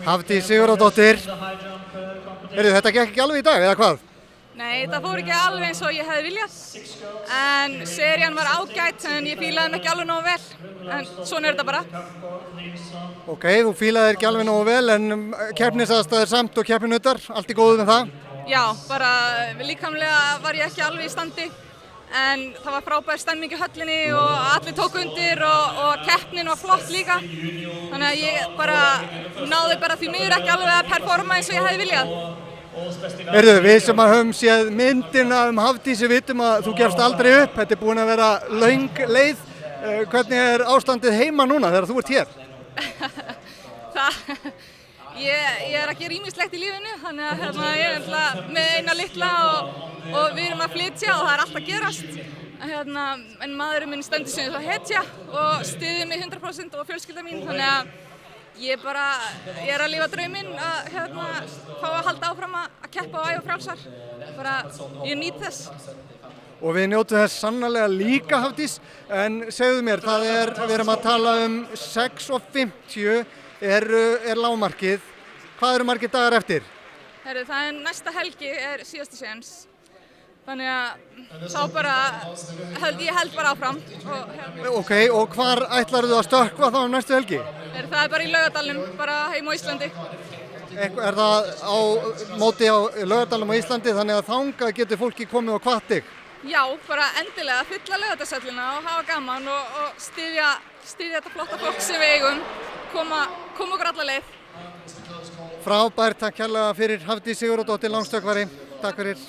Hafdís Sigurðardóttir. Heyrðu, þetta gekk ekki alveg í dag, eða hvað? Nei, það fór ekki alveg eins og ég hefði viljað. En serían var ágætt, en ég fílaði mig ekki alveg nógu vel. En svona þetta bara. Ok, þú fílaði ekki alveg nógu vel, en keppnisaðstæður samt og keppinautar, allt í góðu með það? Já, bara líkamlega var ég ekki alveg í standi. En það var frábær stemming í höllinni og allir tóku undir og keppnin var flott líka. Þannig að ég bara náði bara því miður ekki alveg að performa eins og ég hefði viljað. Heyrðu, við sem að höfum séð myndina Hafdísi vitum að þú gefst aldrei upp. Þetta er búin að vera löng leið. Hvernig er ástandið heima núna þegar þú ert hér? Ég er að gera ýmislegt í lífinu, þannig að ég er með eina litla og við erum að flytja og það er allt að gerast. En maðurinn minn stendur sem það hetja og styður mig 100% og fjölskylda mín, þannig að ég er að lifa drauminn að fá að halda áfram að keppa og æfa frjálsar. Ég nýt þess. Og við njótum þess sannarlega líka, Hafdís, en segðu mér, við erum að tala um 6:50 er lágmarkið. Hvað eru margir dagar eftir? Það er næsta helgi er síðasti séns. Þannig að þá bara ég held bara áfram. Ok, og hvar ætlarðu að stökkva þá næstu helgi? Það er bara í Laugardalnum, bara heim á Íslandi. Er það á móti á Laugardalnum á Íslandi, þannig að þangað getur fólki komið og hvatt þig? Já, bara endilega fylla Laugardalshöllina og hafa gaman og styðja þetta flotta fólk sem við eigum. Koma okkur alla leið. Frábært, takk kærlega fyrir Hafdís Sigurðardóttir langstökkvari. Takk fyrir.